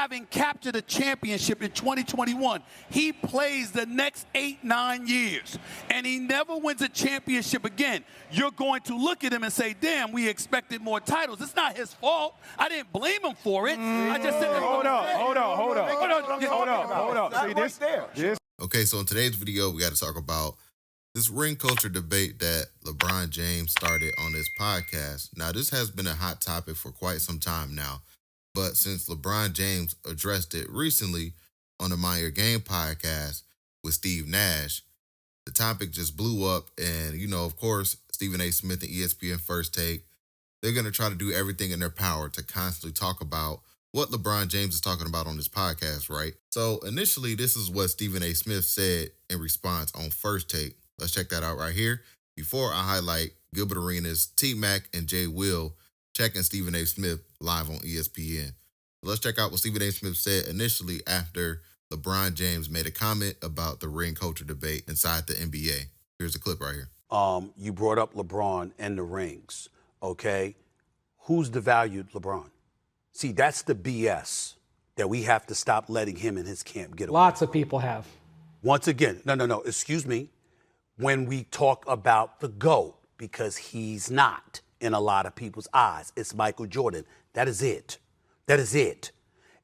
having captured a championship in 2021, he plays the next 8-9 years, and he never wins a championship again, you're going to look at him and say, damn, we expected more titles. It's not his fault. I didn't blame him for it. I just said, hold on. See, this. Okay, so in today's video, we got to talk about this ring culture debate that LeBron James started on this podcast. Now, this has been a hot topic for quite some time now, but since LeBron James addressed it recently on the Mind Your Game podcast with Steve Nash, the topic just blew up. And, you know, of course, Stephen A. Smith and ESPN First Take, they're going to try to do everything in their power to constantly talk about what LeBron James is talking about on this podcast, right? So initially, this is what Stephen A. Smith said in response on First Take. Let's check that out right here. Before I highlight Gilbert Arenas, T-Mac, and JWill checking Stephen A. Smith live on ESPN. Let's check out what Stephen A. Smith said initially after LeBron James made a comment about the ring culture debate inside the NBA. Here's a clip right here. You brought up LeBron and the rings, okay? Who's devalued LeBron? See, that's the BS that we have to stop letting him and his camp get away. Lots of people have. Once again, no, excuse me. When we talk about the GOAT, because he's not in a lot of people's eyes, it's Michael Jordan. That is it. That is it.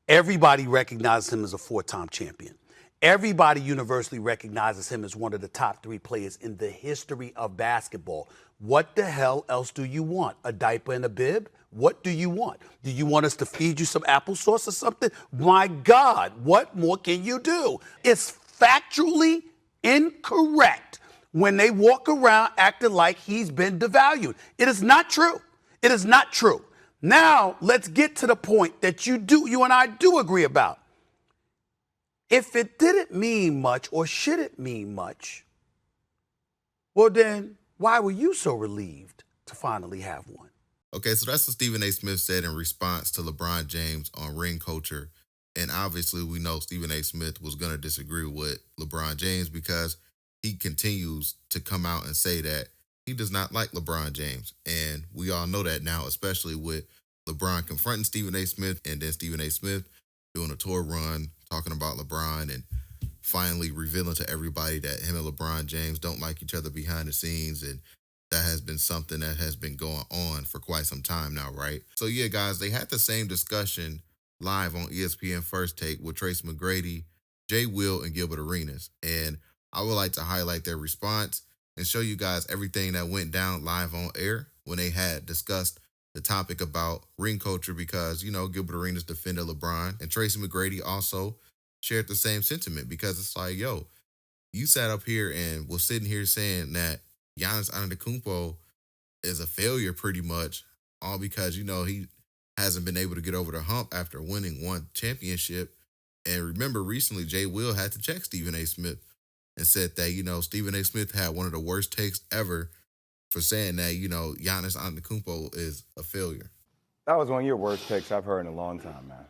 Everybody recognizes him as a 4-time champion. Everybody universally recognizes him as one of the top 3 players in the history of basketball. What the hell else do you want? A diaper and a bib? What do you want? Do you want us to feed you some applesauce or something? My God, what more can you do? It's factually incorrect when they walk around acting like he's been devalued. It is not true. It is not true. Now, let's get to the point that you and I do agree about. If it didn't mean much or shouldn't mean much, well then, why were you so relieved to finally have one? Okay, so that's what Stephen A. Smith said in response to LeBron James on ring culture. And obviously, we know Stephen A. Smith was going to disagree with LeBron James because he continues to come out and say that he does not like LeBron James. And we all know that now, especially with LeBron confronting Stephen A. Smith and then Stephen A. Smith doing a tour run, talking about LeBron and finally revealing to everybody that him and LeBron James don't like each other behind the scenes. And that has been something that has been going on for quite some time now, right? So yeah, guys, they had the same discussion live on ESPN First Take with Tracy Mcgrady, JWill, and Gilbert Arenas. And I would like to highlight their response and show you guys everything that went down live on air when they had discussed the topic about ring culture because, you know, Gilbert Arenas defended LeBron and Tracy Mcgrady also shared the same sentiment because it's like, yo, you sat up here and was sitting here saying that Giannis Antetokounmpo is a failure pretty much, all because, you know, he hasn't been able to get over the hump after winning one championship. And remember, recently, JWill had to check Stephen A. Smith and said that, you know, Stephen A. Smith had one of the worst takes ever for saying that, you know, Giannis Antetokounmpo is a failure. That was one of your worst takes I've heard in a long time, man.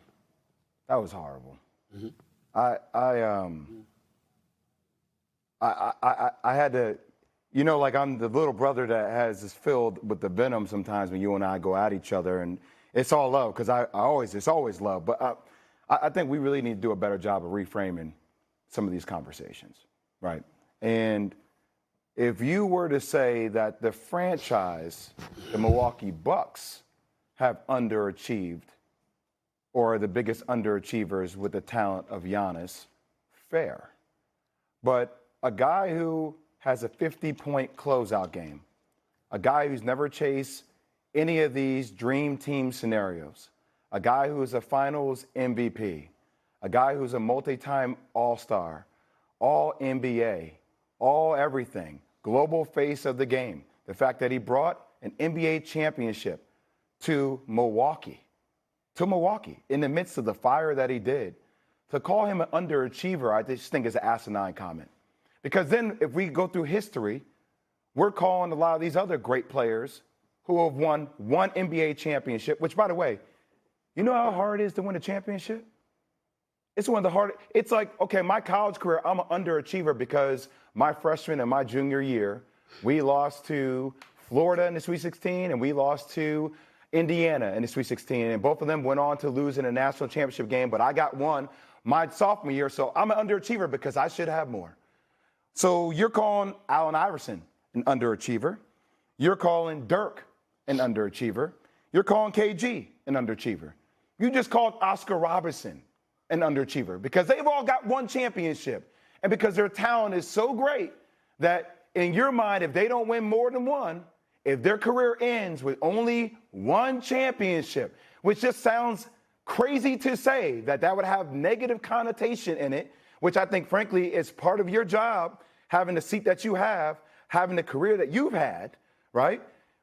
That was horrible. Mm-hmm. I had to, you know, like I'm the little brother that has this filled with the venom sometimes when you and I go at each other, and it's all love because it's always love. But I think we really need to do a better job of reframing some of these conversations, right? And if you were to say that the franchise, the Milwaukee Bucks, have underachieved or are the biggest underachievers with the talent of Giannis, fair. But a guy who has a 50-point closeout game, a guy who's never chased any of these dream team scenarios, a guy who is a finals MVP, a guy who's a multi-time all-star, all NBA, all everything, global face of the game, the fact that he brought an NBA championship to Milwaukee, in the midst of the fire that he did, to call him an underachiever, I just think is an asinine comment. Because then if we go through history, we're calling a lot of these other great players who have won one NBA championship, which, by the way, you know how hard it is to win a championship? It's one of the hardest. It's like, okay, my college career, I'm an underachiever because my freshman and my junior year, we lost to Florida in the Sweet 16, and we lost to Indiana in the Sweet 16, and both of them went on to lose in a national championship game, but I got one my sophomore year, so I'm an underachiever because I should have more. So you're calling Allen Iverson an underachiever. You're calling Dirk an underachiever. You're calling KG an underachiever. You just called Oscar Robertson an underachiever because they've all got one championship and because their talent is so great that in your mind, if they don't win more than one, if their career ends with only one championship, which just sounds crazy to say that would have negative connotation in it, which I think, frankly, is part of your job, having the seat that you have, having the career that you've had, right?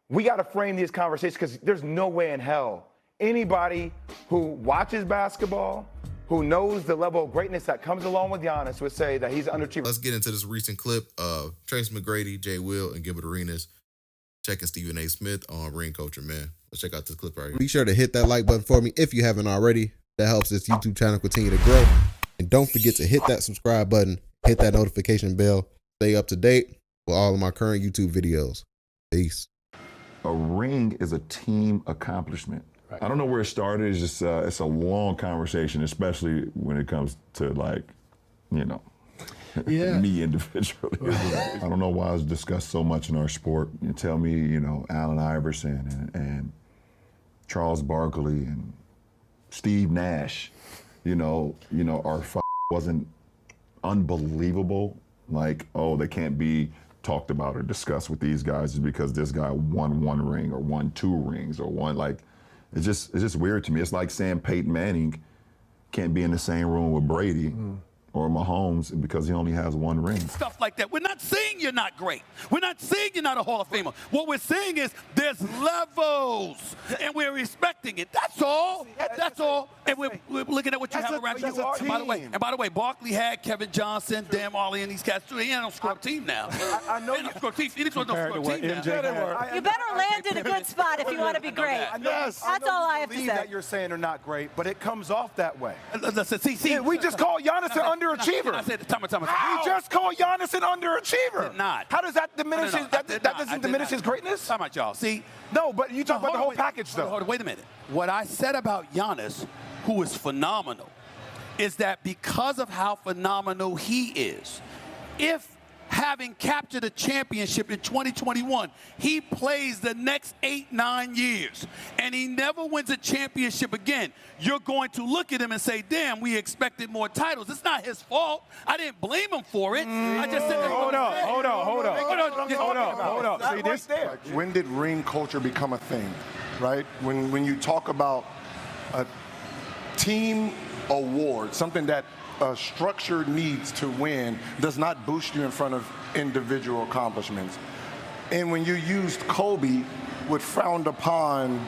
We got to frame these conversations because there's no way in hell anybody who watches basketball, who knows the level of greatness that comes along with Giannis, would say that he's an underachiever. Let's get into this recent clip of Tracy Mcgrady JWill and Gilbert Arenas checking Stephen A. Smith on Ring Culture, man. Let's check out this clip right here. Be sure to hit that like button for me if you haven't already. That helps this YouTube channel continue to grow. And don't forget to hit that subscribe button, hit that notification bell, stay up to date with all of my current YouTube videos. Peace. A ring is a team accomplishment. Right. I don't know where it started. It's just it's a long conversation, especially when it comes to, like, you know, me individually. I don't know why it's discussed so much in our sport. You tell me, you know, Allen Iverson and Charles Barkley and Steve Nash, you know, our wasn't unbelievable. Like, oh, they can't be talked about or discussed with these guys just because this guy won one ring or won two rings or won, like, it's just weird to me. It's like saying Peyton Manning can't be in the same room with Brady or Mahomes because he only has one ring. Stuff like that. We're not saying you're not great. We're not saying you're not a Hall of Famer. What we're saying is there's levels, and we're respecting it. That's all. That's all. And we're looking at what you have around you. And by the way, Barkley had Kevin Johnson, Dan Marley, and these cats too. He ain't on scrub team now. I know you scrub team. He's on scrub team now. You better land in a good spot if you want to be great. Yes. That's all I have to say. That you're saying are not great, but it comes off that way. Listen, see, we just call Giannis an underachiever. I said, time. You just call Giannis an underachiever. Not. How does that diminish his, that doesn't diminish his greatness? Time out, y'all. See? No, but you talk about the whole package, though. Hold on, wait a minute. What I said about Giannis, who is phenomenal, is that because of how phenomenal he is, if having captured a championship in 2021, he plays the next 8-9 years, and he never wins a championship again, you're going to look at him and say, damn, we expected more titles. It's not his fault. I didn't blame him for it. I just said, hold up. See this there. When did ring culture become a thing, right? When you talk about a team award, something that a structure needs to win, does not boost you in front of individual accomplishments. And when you used Kobe, would frowned upon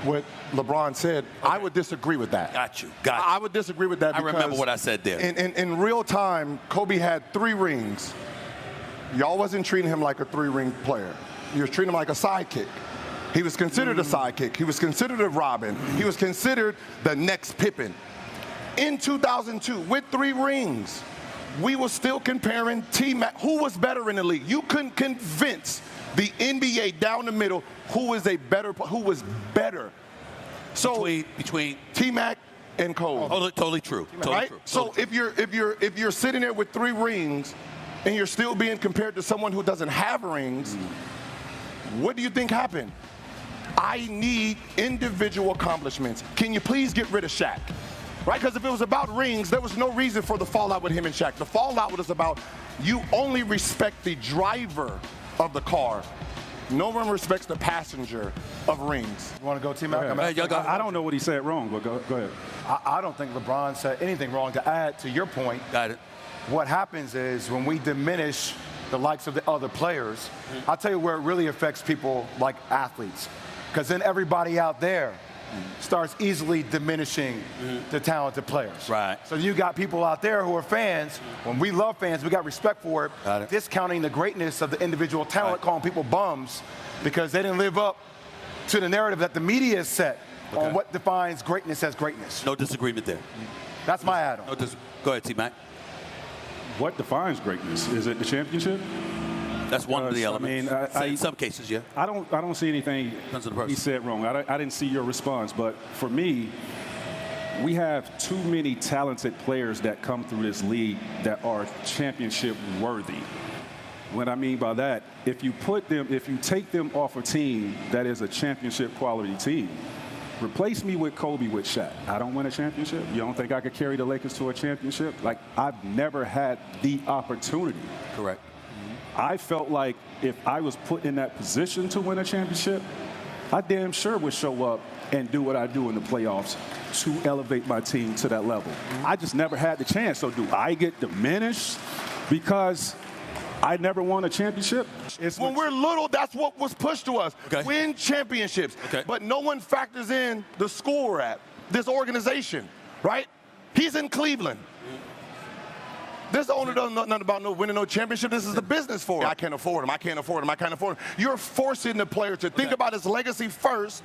what LeBron said, I would disagree with that. Got you. I would disagree with that. I remember what I said there. In real time, Kobe had 3 rings. Y'all wasn't treating him like a 3-ring player. You were treating him like a sidekick. He was considered a sidekick. He was considered a Robin. He was considered the next Pippen. In 2002, with 3 rings, we were still comparing T-Mac. Who was better in the league? You couldn't convince the NBA down the middle who was better. So between T-Mac and Cole. Totally true. Right? So if you're sitting there with 3 rings and you're still being compared to someone who doesn't have rings, what do you think happened? I need individual accomplishments. Can you please get rid of Shaq? Right? Because if it was about rings, there was no reason for the fallout with him and Shaq. The fallout was about you only respect the driver of the car. No one respects the passenger of rings. You want to go, T-Mac? I don't know what he said wrong, but go ahead. I don't think LeBron said anything wrong. To add to your point, got it. What happens is when we diminish the likes of the other players, I'll tell you where it really affects people like athletes. Because then everybody out there starts easily diminishing the talented players. Right. So you got people out there who are fans. When we love fans, we got respect for it. Discounting the greatness of the individual talent, calling people bums because they didn't live up to the narrative that the media has set on what defines greatness as greatness. No disagreement there. That's my add-on. Go ahead, T-Mac. What defines greatness? Is it the championship? That's one of the elements. I mean, in some cases, yeah. I don't see anything he said wrong. I didn't see your response, but for me, we have too many talented players that come through this league that are championship worthy. What I mean by that, if you take them off a team that is a championship quality team, replace me with Kobe with Shaq. I don't win a championship. You don't think I could carry the Lakers to a championship? Like, I've never had the opportunity. Correct. I felt like if I was put in that position to win a championship, I damn sure would show up and do what I do in the playoffs to elevate my team to that level. I just never had the chance. So do I get diminished because I never won a championship? When we're little, that's what was pushed to us. Okay. Win championships. Okay. But no one factors in the school we're at, this organization, right? He's in Cleveland. This owner doesn't know nothing about winning no championship. This is a business for him. I can't afford him. I can't afford him. I can't afford him. You're forcing the player to think about his legacy first.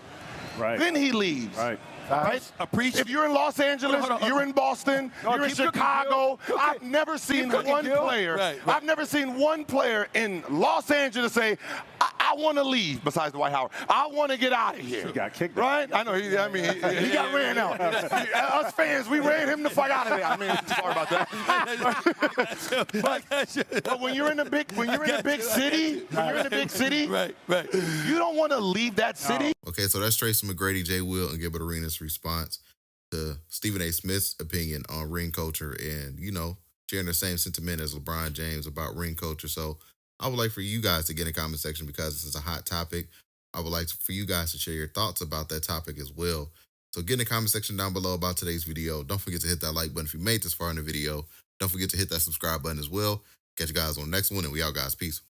Right. Then he leaves. Right. Right? If you're in Los Angeles, you're in Boston, you're in Chicago. I've never seen one player. I've never seen one player in Los Angeles say, I want to leave. Besides Dwight Howard, I want to get out of here. He got kicked. Right? I know. He got ran out. Us fans, we ran him the fuck out of there. I mean, sorry about that. but when you're in a big, city, right. you don't want to leave that city. Okay, so that's Tracy McGrady JWill and Gilbert Arenas' response to Stephen A. Smith's opinion on ring culture and, sharing the same sentiment as LeBron James about ring culture. So I would like for you guys to get in the comment section because this is a hot topic. I would like for you guys to share your thoughts about that topic as well. So get in the comment section down below about today's video. Don't forget to hit that like button if you made this far in the video. Don't forget to hit that subscribe button as well. Catch you guys on the next one, and we out, guys. Peace.